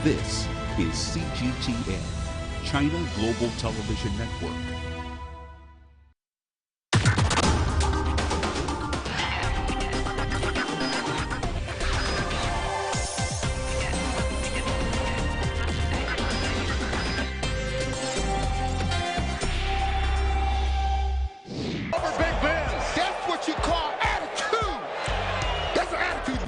This is CGTN, China Global Television Network.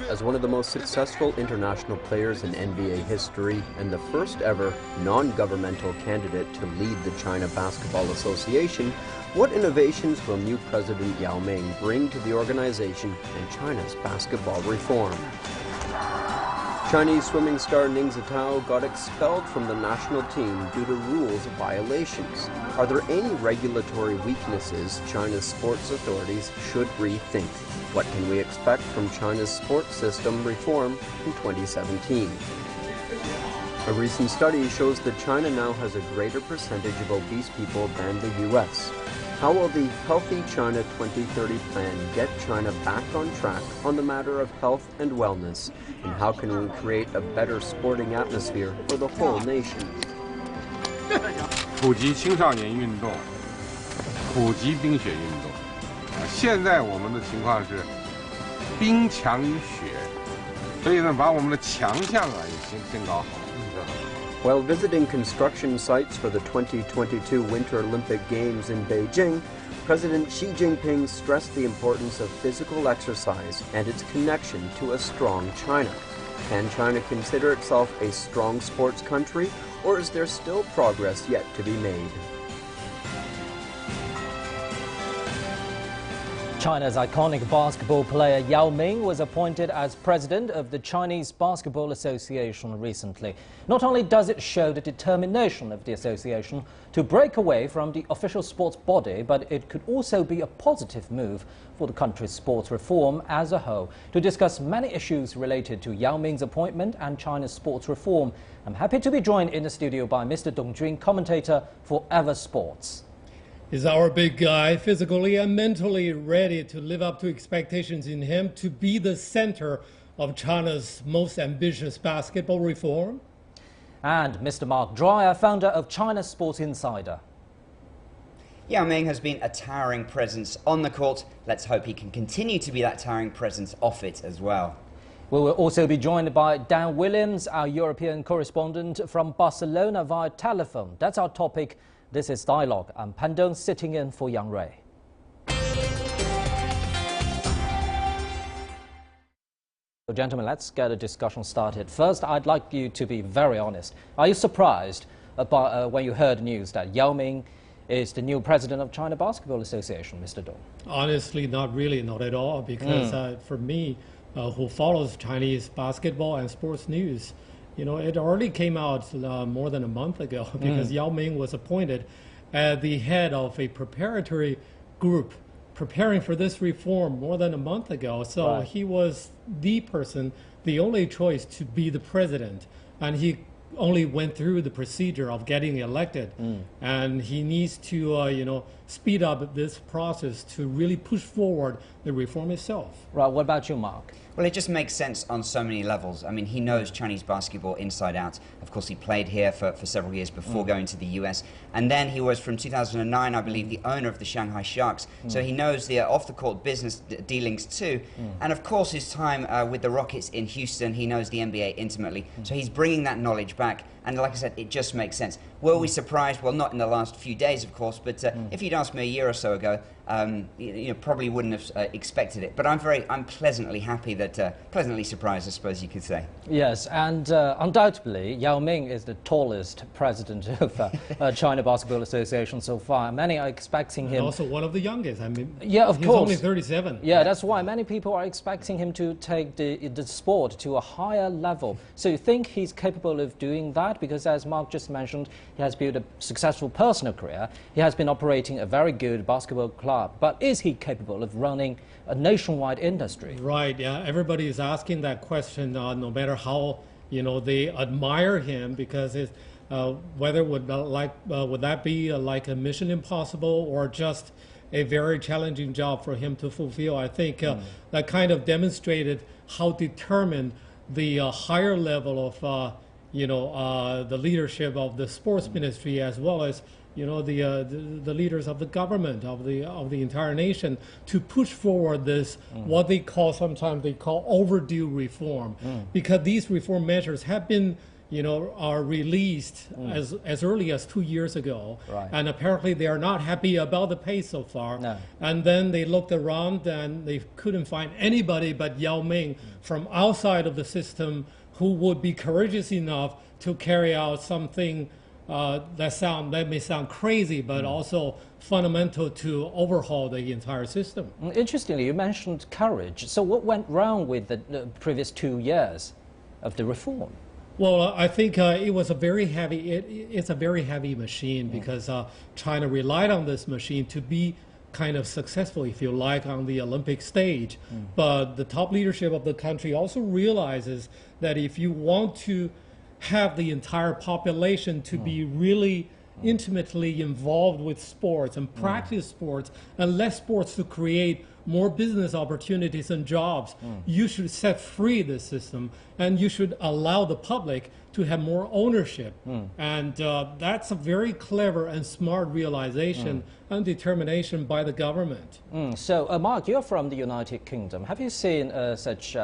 As one of the most successful international players in NBA history and the first ever non-governmental candidate to lead the China Basketball Association, what innovations will new President Yao Ming bring to the organization and China's basketball reform? Chinese swimming star Ning Zitao got expelled from the national team due to rules violations. Are there any regulatory weaknesses China's sports authorities should rethink? What can we expect from China's sports system reform in 2017? A recent study shows that China now has a greater percentage of obese people than the U.S. How will the Healthy China 2030 plan get China back on track on the matter of health and wellness? And how can we create a better sporting atmosphere for the whole nation? 普及青少年运动，普及冰雪运动。现在我们的情况是冰强于雪，所以呢，把我们的强项也先搞好。 While visiting construction sites for the 2022 Winter Olympic Games in Beijing, President Xi Jinping stressed the importance of physical exercise and its connection to a strong China. Can China consider itself a strong sports country, or is there still progress yet to be made? China's iconic basketball player Yao Ming was appointed as president of the Chinese Basketball Association recently. Not only does it show the determination of the association to break away from the official sports body, but it could also be a positive move for the country's sports reform as a whole. To discuss many issues related to Yao Ming's appointment and China's sports reform, I'm happy to be joined in the studio by Mr. Dong Jun, commentator for Ever Sports. Is our big guy physically and mentally ready to live up to expectations in him to be the center of China's most ambitious basketball reform? And Mr. Mark Dreyer, founder of China Sports Insider. Yao Ming has been a towering presence on the court. Let's hope he can continue to be that towering presence off it as well. We will also be joined by Dan Williams, our European correspondent from Barcelona via telephone. That's our topic. This is Dialogue. I'm Pan Dong, sitting in for Yang Rui. So, gentlemen, let's get a discussion started. First, I'd like you to be very honest. Are you surprised about, when you heard news that Yao Ming is the new president of China Basketball Association, Mr. Dong? Honestly, not really, not at all. Because for me, who follows Chinese basketball and sports news, you know, it already came out more than a month ago because Yao Ming was appointed as the head of a preparatory group preparing for this reform more than a month ago. So he was the person, the only choice to be the president. And he only went through the procedure of getting elected. And he needs to, you know, speed up this process to really push forward the reform itself. Right, what about you, Mark? Well, it just makes sense on so many levels. I mean, he knows Chinese basketball inside out. Of course, he played here for several years before going to the US. And then he was, from 2009, I believe, the owner of the Shanghai Sharks. So he knows the off-the-court business dealings too. And of course, his time with the Rockets in Houston, he knows the NBA intimately. So he's bringing that knowledge back. And like I said, it just makes sense. Were we surprised? Well, not in the last few days, of course, but if you'd asked me a year or so ago, you know, probably wouldn't have expected it. But I'm pleasantly happy that, pleasantly surprised, I suppose you could say. Yes, and undoubtedly, Yao Ming is the tallest president of China Basketball Association so far. Many are expecting him. And also one of the youngest. I mean, yeah, of he's course. only 37. Yeah, that's why many people are expecting him to take the sport to a higher level. So you think he's capable of doing that? Because as Mark just mentioned, he has built a successful personal career. He has been operating a very good basketball club. But is he capable of running a nationwide industry? Right, yeah. Everybody is asking that question, no matter how, you know, they admire him, because it's, whether would that be like a mission impossible or just a very challenging job for him to fulfill. I think that kind of demonstrated how determined the higher level of the leadership of the sports ministry, as well as the leaders of the government of the entire nation, to push forward this what they call, sometimes they call, overdue reform, because these reform measures have been are released as early as 2 years ago, right. and apparently they are not happy about the pace so far. No. And then they looked around and they couldn't find anybody but Yao Ming from outside of the system who would be courageous enough to carry out something that may sound crazy, but also fundamental to overhaul the entire system. Interestingly, you mentioned courage. So what went wrong with the previous 2 years of the reform? Well, I think it was a very heavy. It's a very heavy machine because China relied on this machine to be kind of successful, if you like, on the Olympic stage. But the top leadership of the country also realizes that if you want to have the entire population to be really intimately involved with sports and practice sports, and let sports to create more business opportunities and jobs, you should set free the system, and you should allow the public to have more ownership. And that's a very clever and smart realization and determination by the government. So, Mark, you're from the United Kingdom. Have you seen such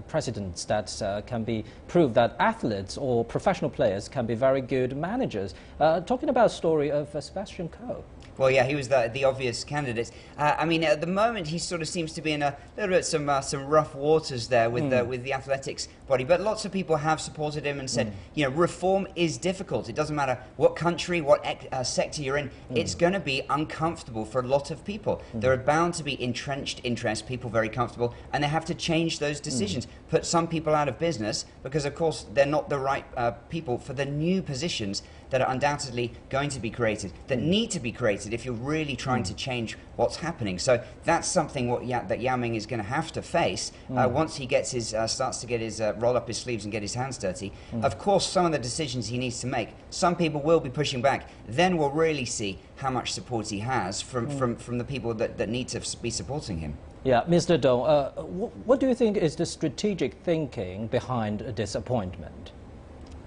precedents that can be proved that athletes or professional players can be very good managers? Talking about the story of Sebastian Coe. Well, yeah, he was the obvious candidate. I mean, at the moment, he sort of seems to be in a little bit some rough waters there with the athletics body. But lots of people have supported him and said, reform is difficult. It doesn't matter what country, what sector you're in. It's going to be uncomfortable for a lot of people. There are bound to be entrenched interests, people very comfortable, and they have to change those decisions. Put some people out of business because, of course, they're not the right people for the new positions that are undoubtedly going to be created, that need to be created if you're really trying to change what's happening. So that's something that Yao Ming is going to have to face once he gets starts to get his roll up his sleeves and get his hands dirty. Of course, some of the decisions he needs to make, some people will be pushing back. Then we'll really see how much support he has from the people that need to be supporting him. Yeah, Mr. Dong, what do you think is the strategic thinking behind this appointment?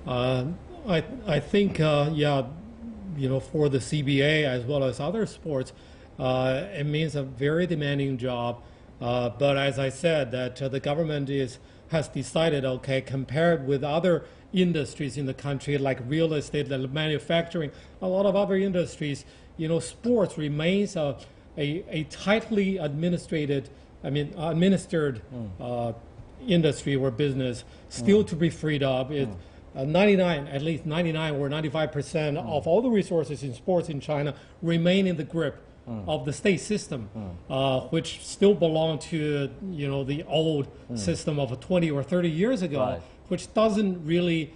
I think, for the CBA as well as other sports, it means a very demanding job. But as I said, that the government has decided, okay, compared with other industries in the country like real estate, like manufacturing, a lot of other industries, sports remains a tightly administered industry or business still to be freed up. At least 99 or 95% of all the resources in sports in China remain in the grip of the state system, which still belong to the old system of 20 or 30 years ago, right. which doesn't really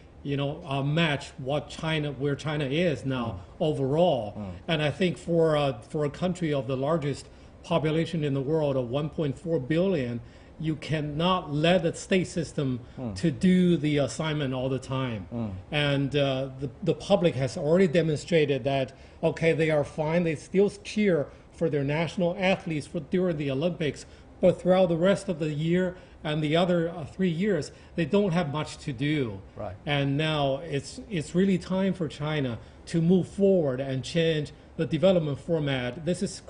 match where China is now overall. And I think for a country of the largest population in the world of 1.4 billion, you cannot let the state system to do the assignment all the time. And the public has already demonstrated that, okay, they are fine, they still cheer for their national athletes during the Olympics, but throughout the rest of the year and the other 3 years, they don't have much to do. Right. And now it's really time for China to move forward and change the development format. This is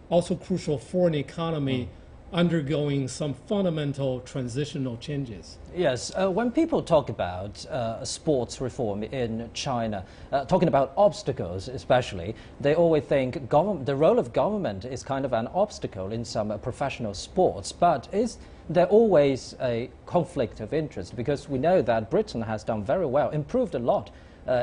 also crucial for an economy undergoing some fundamental transitional changes. Yes, when people talk about sports reform in China, talking about obstacles especially, they always think the role of government is kind of an obstacle in some professional sports. But is there always a conflict of interest? Because we know that Britain has done very well, improved a lot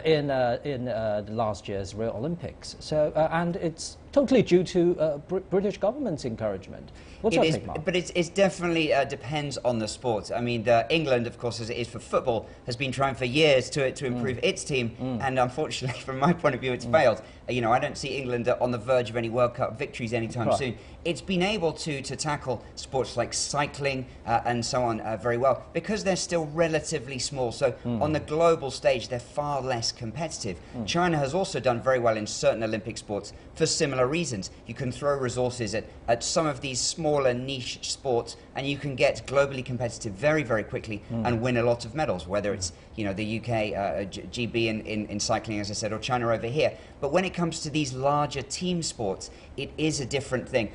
in last year's Rio Olympics. So, and it's totally due to British government's encouragement. What's your take, Mark? But it's definitely depends on the sport. I mean, England, of course, as it is for football, has been trying for years to improve its team, and unfortunately, from my point of view, it's failed. I don't see England on the verge of any World Cup victories anytime soon. It's been able to tackle sports like cycling and so on very well because they're still relatively small. So on the global stage, they're far less competitive. China has also done very well in certain Olympic sports for similar similar reasons. You can throw resources at some of these smaller niche sports, and you can get globally competitive very, very quickly and win a lot of medals, whether it's the UK GB in cycling, as I said, or China over here. But when it comes to these larger team sports, it is a different thing.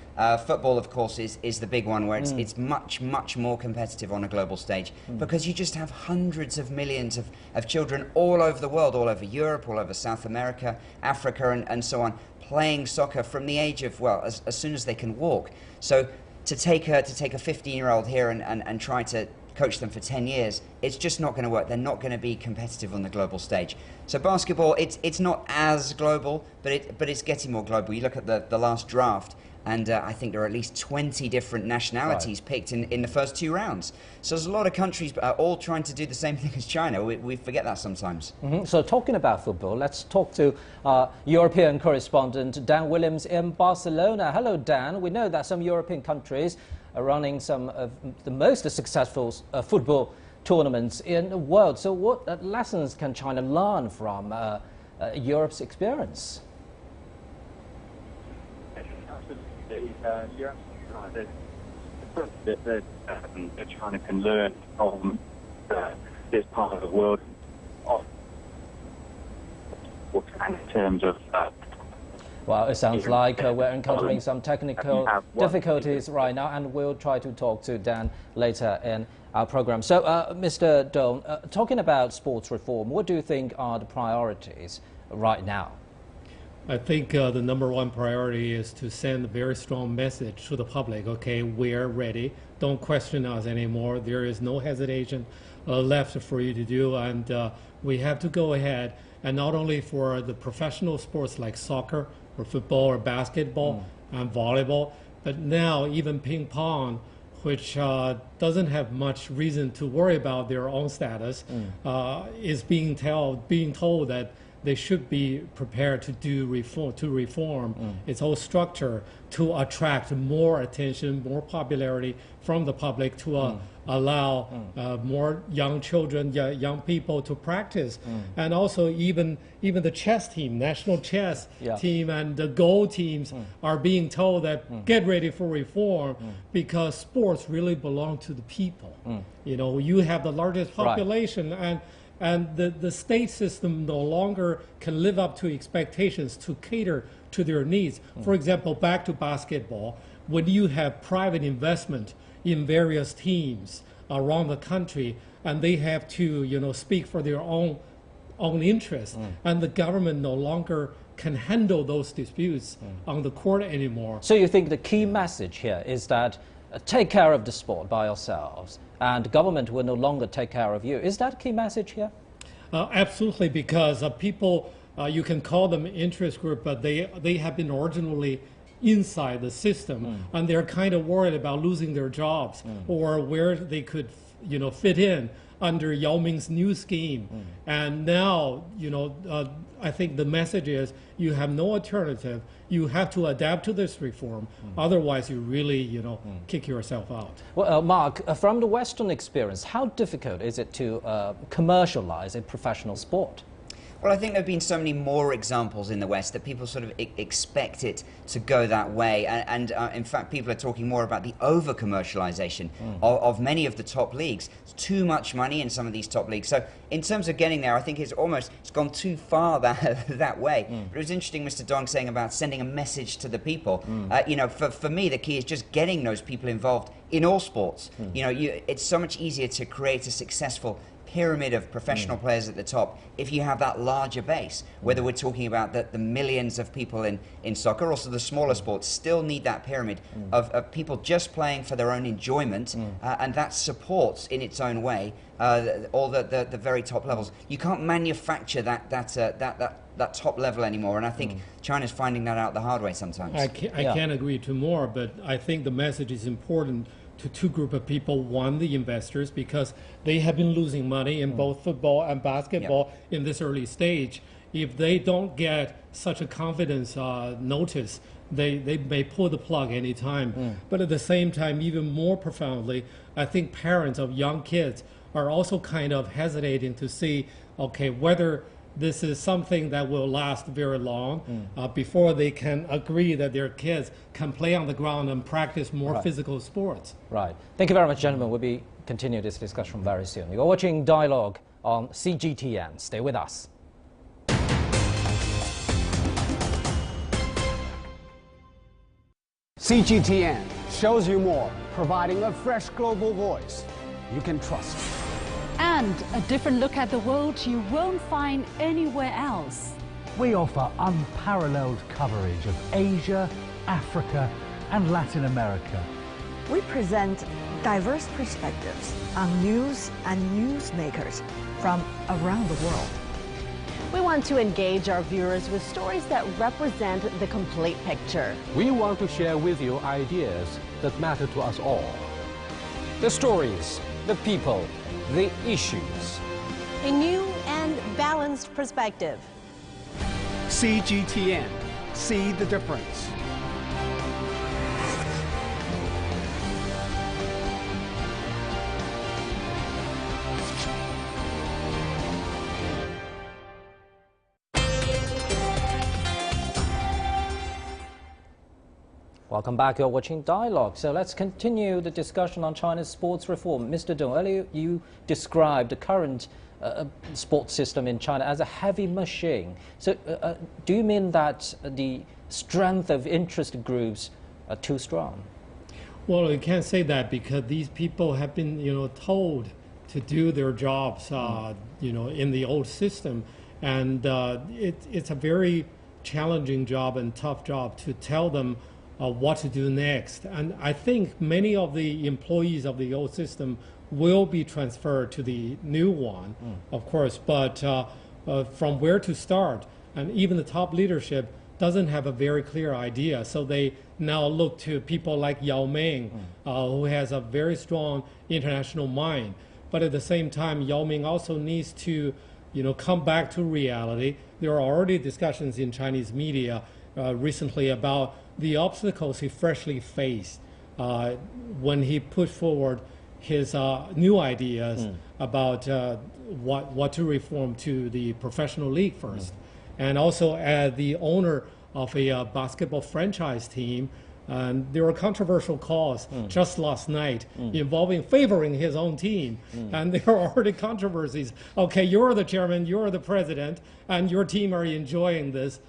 Football, of course, is the big one where it's much, much more competitive on a global stage because you just have hundreds of millions of children all over the world, all over Europe, all over South America, Africa, and so on, playing soccer from the age of, well, as soon as they can walk. So to take a 15-year-old here and try to coach them for 10 years, it's just not going to work. They're not going to be competitive on the global stage. So basketball, it's not as global, but it's getting more global. You look at the last draft, and I think there are at least 20 different nationalities picked in the first 2 rounds. So there's a lot of countries all trying to do the same thing as China. We forget that sometimes. So talking about football, let's talk to European correspondent Dan Williams in Barcelona. Hello, Dan. We know that some European countries are running some of the most successful football tournaments in the world. So what lessons can China learn from Europe's experience? You're absolutely right. That China can learn from this part of the world in terms of. Well, it sounds like we're encountering some technical difficulties right now, and we'll try to talk to Dan later in our program. So, Mr. Dong, talking about sports reform, what do you think are the priorities right now? I think the #1 priority is to send a very strong message to the public. Okay, we're ready. Don't question us anymore. There is no hesitation left for you to do, and we have to go ahead. And not only for the professional sports like soccer or football or basketball and volleyball, but now even ping pong, which doesn't have much reason to worry about their own status, is being told that they should be prepared to reform its whole structure to attract more attention, more popularity from the public, to allow more young children, young people to practice. And also even the chess team, national chess team, and the Go teams are being told that get ready for reform because sports really belong to the people. You know, you have the largest population, and the state system no longer can live up to expectations to cater to their needs. For example, back to basketball, when you have private investment in various teams around the country, and they have to, speak for their own interests, and the government no longer can handle those disputes on the court anymore. So you think the key message here is that take care of the sport by yourselves, and government will no longer take care of you. Is that a key message here? Absolutely, because people, you can call them interest group, but they have been originally inside the system, and they're kind of worried about losing their jobs or where they could, fit in under Yao Ming's new scheme. And now, I think the message is you have no alternative. You have to adapt to this reform. Otherwise, you really, kick yourself out. Well, Mark, from the Western experience, how difficult is it to commercialize a professional sport? Well, I think there have been so many more examples in the West that people sort of expect it to go that way. And in fact, people are talking more about the over-commercialization of many of the top leagues. It's too much money in some of these top leagues. So in terms of getting there, I think it's gone too far that way. But it was interesting, Mr. Dong, saying about sending a message to the people. For me, the key is just getting those people involved in all sports. It's so much easier to create a successful pyramid of professional players at the top if you have that larger base. Whether we're talking about the millions of people in soccer, also the smaller sports still need that pyramid of people just playing for their own enjoyment, and that supports in its own way all the very top levels. You can't manufacture that top level anymore, and I think China's finding that out the hard way sometimes. I can't agree to more, but I think the message is important to two groups of people. One, the investors, because they have been losing money in both football and basketball in this early stage. If they don't get such a confidence notice, they may pull the plug anytime. But at the same time, even more profoundly, I think parents of young kids are also kind of hesitating to see, okay, whether this is something that will last very long before they can agree that their kids can play on the ground and practice more physical sports. Right. Thank you very much, gentlemen. We'll be continuing this discussion very soon. You're watching Dialogue on CGTN. Stay with us. CGTN shows you more, providing a fresh global voice you can trust. And a different look at the world you won't find anywhere else. We offer unparalleled coverage of Asia, Africa, and Latin America. We present diverse perspectives on news and newsmakers from around the world. We want to engage our viewers with stories that represent the complete picture. We want to share with you ideas that matter to us all. The stories, the people, the issues. A new and balanced perspective. CGTN. See the difference. Welcome back. You're watching Dialogue. So let's continue the discussion on China's sports reform. Mr. Dong, earlier you described the current sports system in China as a heavy machine. So do you mean that the strength of interest groups are too strong? Well, you can't say that because these people have been, told to do their jobs, in the old system, and it's a very challenging job and tough job to tell them what to do next. And I think many of the employees of the old system will be transferred to the new one, of course, but from where to start, and even the top leadership doesn't have a very clear idea. So they now look to people like Yao Ming, who has a very strong international mind. But at the same time, Yao Ming also needs to, come back to reality. There are already discussions in Chinese media recently about the obstacles he freshly faced when he put forward his new ideas about what to reform to the professional league first. And also as the owner of a basketball franchise team, and there were controversial calls just last night involving favoring his own team. And there are already controversies. Okay, you're the chairman, you're the president, and your team are enjoying this,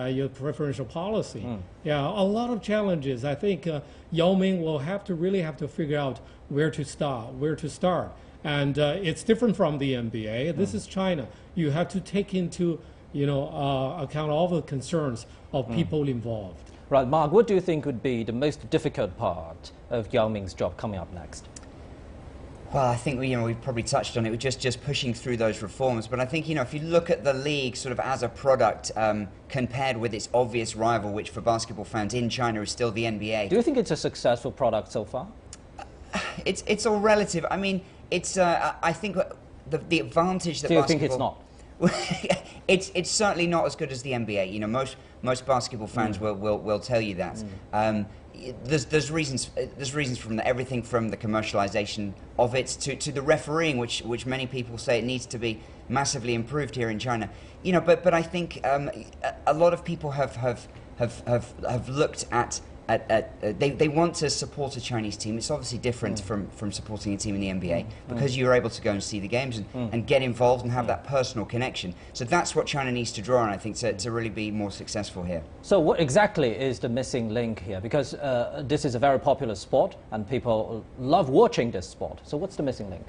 your preferential policy. Yeah, a lot of challenges. I think Yao Ming will really have to figure out where to start. And it's different from the NBA. This is China. You have to take into account all the concerns of people involved. Right, Mark, what do you think would be the most difficult part of Yao Ming's job coming up next? Well, I think we've probably touched on it, just pushing through those reforms. But I think if you look at the league sort of as a product compared with its obvious rival, which for basketball fans in China is still the NBA. Do you think it's a successful product so far? It's all relative. I mean, it's I think the advantage that do you think it's not? It's certainly not as good as the NBA. Most basketball fans will tell you that. There's reasons from everything from the commercialization of it to the refereeing, which many people say it needs to be massively improved here in China. But I think a lot of people have looked at. They want to support a Chinese team. It's obviously different from supporting a team in the NBA because you're able to go and see the games and get involved and have that personal connection. So that's what China needs to draw on, I think, to really be more successful here. So what exactly is the missing link here? Because this is a very popular sport and people love watching this sport. So what's the missing link?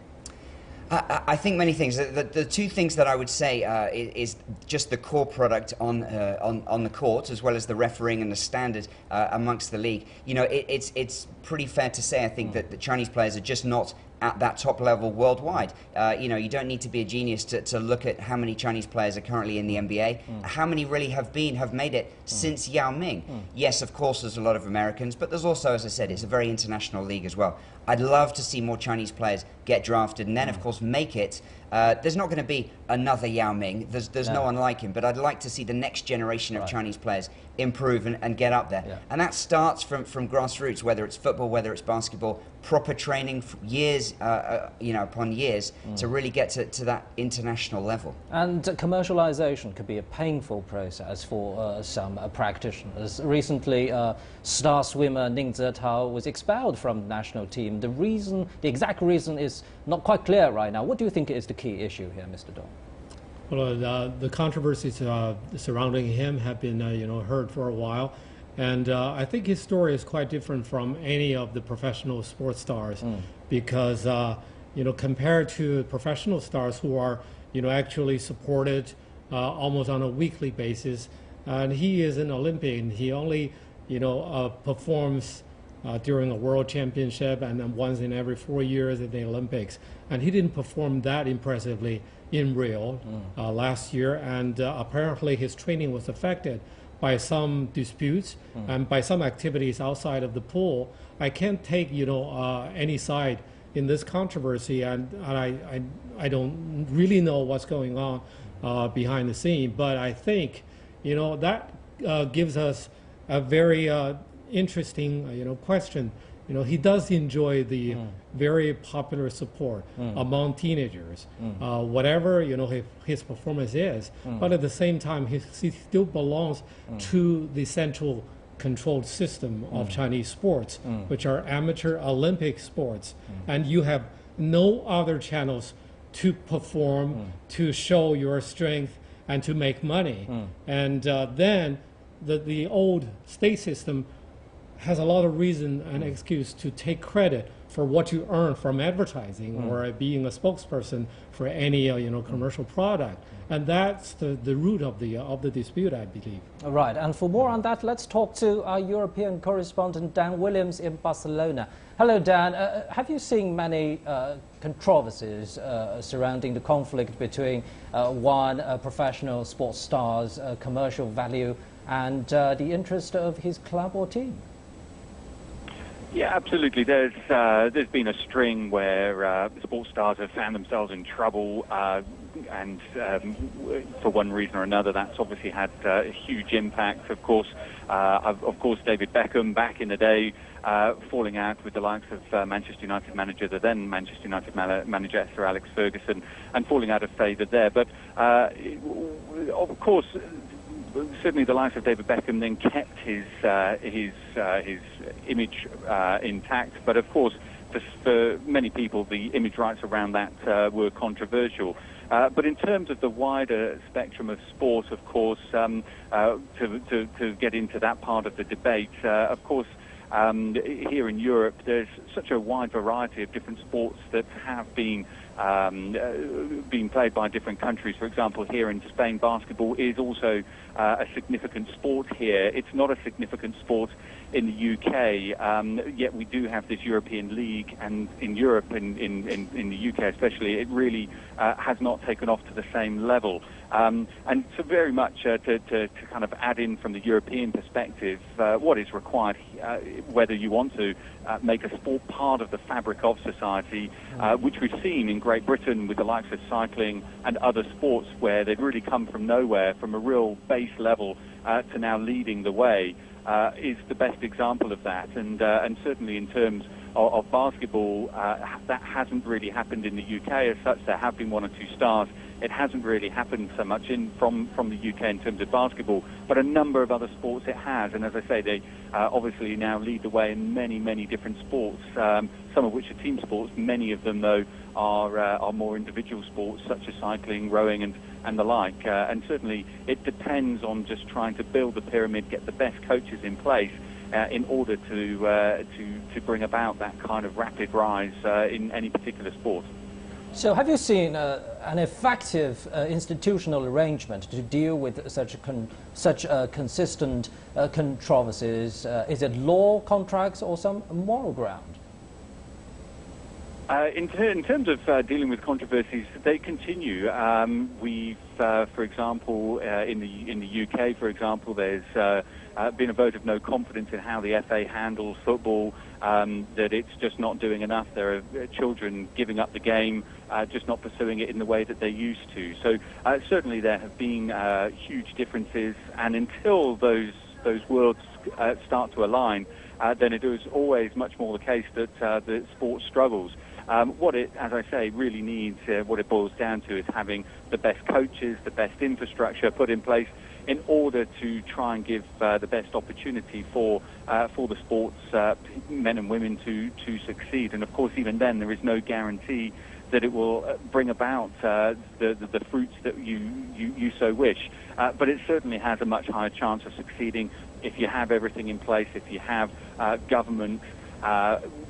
I think many things. The two things that I would say is just the core product on the court, as well as the refereeing and the standard amongst the league. It's pretty fair to say, I think, that the Chinese players are just not at that top level worldwide. You don't need to be a genius to look at how many Chinese players are currently in the NBA, how many really have made it since Yao Ming. Yes, of course, there's a lot of Americans, but there's also, as I said, it's a very international league as well. I'd love to see more Chinese players get drafted, and then of course make it. There's not going to be another Yao Ming. There's no one like him, but I'd like to see the next generation of Chinese players improve and get up there. Yeah. And that starts from grassroots, whether it's football, whether it's basketball, proper training for years, upon years, to really get to that international level. And commercialization could be a painful process for some practitioners. Recently, star swimmer Ning Zetao was expelled from the national team. The exact reason is not quite clear right now. What do you think is the key issue here, Mr. Dong? Well, the controversies surrounding him have been, heard for a while, and I think his story is quite different from any of the professional sports stars, because, compared to professional stars who are, actually supported almost on a weekly basis, and he is an Olympian. He only, performs during a world championship and then once in every 4 years at the Olympics, and he didn't perform that impressively in Rio last year, and apparently his training was affected by some disputes and by some activities outside of the pool. I can't take any side in this controversy, and I don't really know what's going on behind the scene, but I think that gives us a very interesting question. He does enjoy the very popular support among teenagers, whatever his performance is. But at the same time, he still belongs to the central controlled system of Chinese sports, which are amateur Olympic sports, and you have no other channels to perform, to show your strength, and to make money. And then the old state system has a lot of reason and excuse to take credit for what you earn from advertising or being a spokesperson for any commercial product, and that's the root of the dispute, I believe. Right, and for more on that, let's talk to our European correspondent Dan Williams in Barcelona. Hello, Dan. Have you seen many controversies surrounding the conflict between one professional sports star's commercial value and the interest of his club or team? Yeah, absolutely. There's been a string where sports stars have found themselves in trouble, and for one reason or another, that's obviously had a huge impact. Of course, David Beckham back in the day, falling out with the likes of Manchester United manager, the then Manchester United manager Sir Alex Ferguson, and falling out of favour there. But of course, certainly the likes of David Beckham then kept his image intact, but of course for many people the image rights around that were controversial. But in terms of the wider spectrum of sport, of course, to get into that part of the debate, of course, here in Europe there's such a wide variety of different sports that have been played by different countries. For example, here in Spain, basketball is also a significant sport here. It's not a significant sport in the UK, yet we do have this European League, and in Europe, in the UK especially, it really has not taken off to the same level. And so very much to kind of add in from the European perspective, what is required, whether you want to make a sport part of the fabric of society, which we've seen in Great Britain with the likes of cycling and other sports where they've really come from nowhere, from a real base level to now leading the way, is the best example of that. And certainly in terms of basketball, that hasn't really happened in the UK as such. There have been one or two stars. It hasn't really happened so much from the UK in terms of basketball, but a number of other sports it has. And as I say, they obviously now lead the way in many, many different sports, some of which are team sports. Many of them, though, are more individual sports, such as cycling, rowing, and the like. And certainly it depends on just trying to build the pyramid, get the best coaches in place in order to bring about that kind of rapid rise in any particular sport. So have you seen an effective institutional arrangement to deal with such consistent controversies? Is it law, contracts, or some moral ground? In terms of dealing with controversies, they continue. We've, for example, in the UK, for example, there's been a vote of no confidence in how the FA handles football, that it's just not doing enough. There are children giving up the game, just not pursuing it in the way that they used to. So certainly there have been huge differences, and until those worlds start to align, then it is always much more the case that the sport struggles. What it, as I say, really needs, what it boils down to is having the best coaches, the best infrastructure put in place in order to try and give the best opportunity for the sports men and women to succeed. And of course, even then, there is no guarantee that it will bring about the fruits that you so wish. But it certainly has a much higher chance of succeeding if you have everything in place, if you have government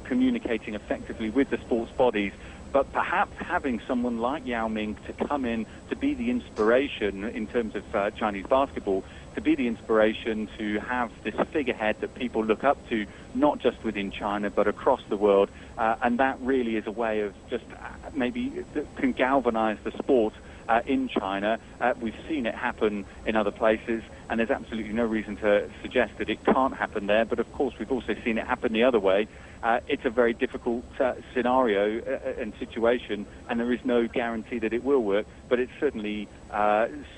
communicating effectively with the sports bodies. But perhaps having someone like Yao Ming to come in to be the inspiration in terms of Chinese basketball, to be the inspiration to have this figurehead that people look up to, not just within China, but across the world. And that really is a way of just maybe that can galvanize the sport in China. We've seen it happen in other places, and there's absolutely no reason to suggest that it can't happen there. But of course, we've also seen it happen the other way. It's a very difficult scenario and situation, and there is no guarantee that it will work, but it certainly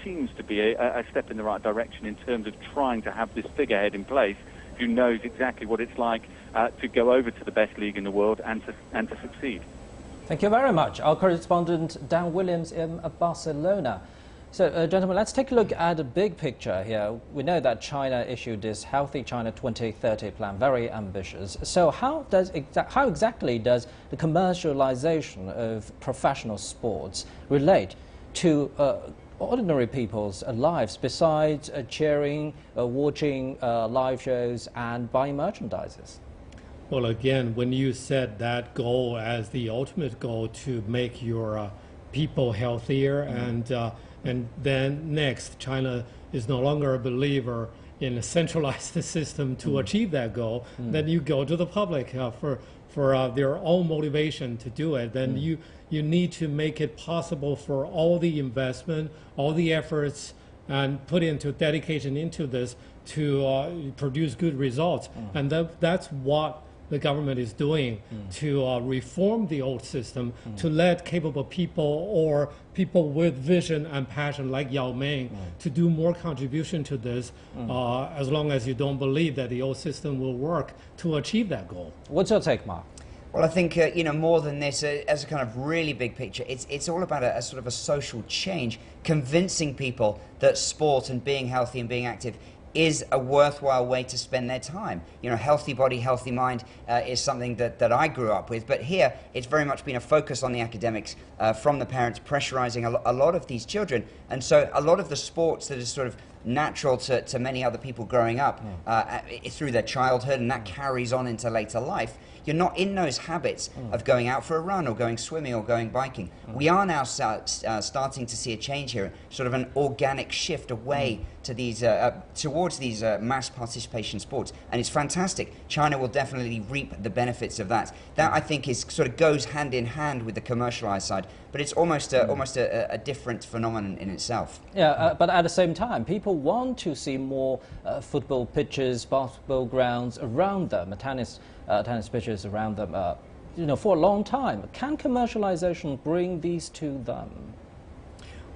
seems to be a step in the right direction in terms of trying to have this figurehead in place who knows exactly what it's like to go over to the best league in the world and to succeed. Thank you very much. Our correspondent Dan Williams in Barcelona. So, gentlemen, let's take a look at the big picture here. We know that China issued this Healthy China 2030 plan, very ambitious. So how exactly does the commercialization of professional sports relate to ordinary people's lives besides cheering, watching live shows and buying merchandises? Well, again, when you set that goal as the ultimate goal to make your people healthier, and then next, China is no longer a believer in a centralized system to achieve that goal, then you go to the public for their own motivation to do it. Then you need to make it possible for all the investment, all the efforts, and put into dedication into this to produce good results. And that's what the government is doing to reform the old system, to let capable people or people with vision and passion like Yao Ming to do more contribution to this, as long as you don't believe that the old system will work to achieve that goal. What's your take, Mark? Well, I think, you know, more than this, as a kind of really big picture, it's all about a sort of a social change, convincing people that sport and being healthy and being active is a worthwhile way to spend their time. You know, healthy body, healthy mind is something that I grew up with. But here, it's very much been a focus on the academics from the parents, pressurizing a lot of these children. And so a lot of the sports that is sort of natural to many other people growing up through their childhood, and that carries on into later life. You're not in those habits of going out for a run or going swimming or going biking. We are now starting to see a change here, sort of an organic shift away to these towards these mass participation sports, and it's fantastic. China will definitely reap the benefits of that. That, I think, is sort of goes hand in hand with the commercialized side, but it's almost a different phenomenon in itself. Yeah, but at the same time, people want to see more football pitches, basketball grounds around them, tennis pitches around them, you know, for a long time. Can commercialization bring these to them?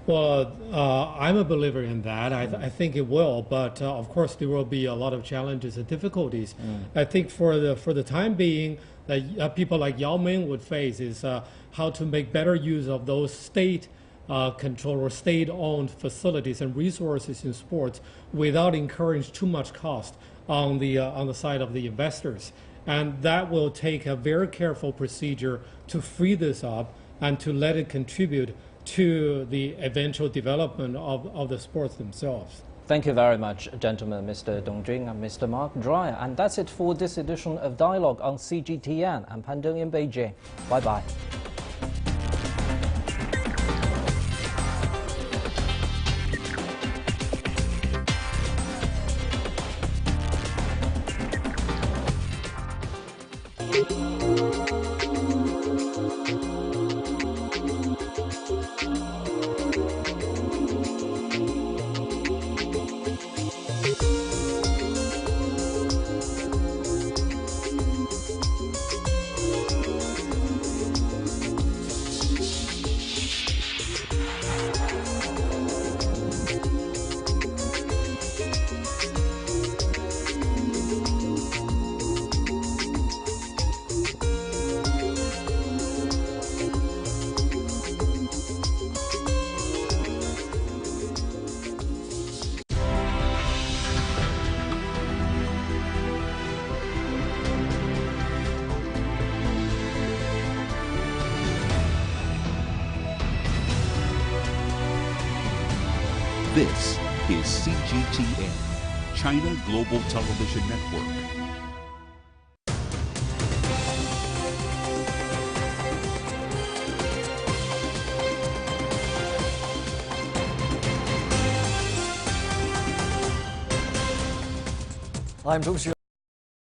Well, I'm a believer in that. I think it will, but of course there will be a lot of challenges and difficulties. I think for the time being, that people like Yao Ming would face is how to make better use of those state controlled or state-owned facilities and resources in sports without incurring too much cost on the side of the investors. And that will take a very careful procedure to free this up and to let it contribute to the eventual development of the sports themselves. Thank you very much, gentlemen, Mr. Dong Jing and Mr. Mark Dreyer. And that's it for this edition of Dialogue on CGTN. I'm Pan Deng in Beijing. Bye-bye. This is CGTN, China Global Television Network. I'm Zhou Xu.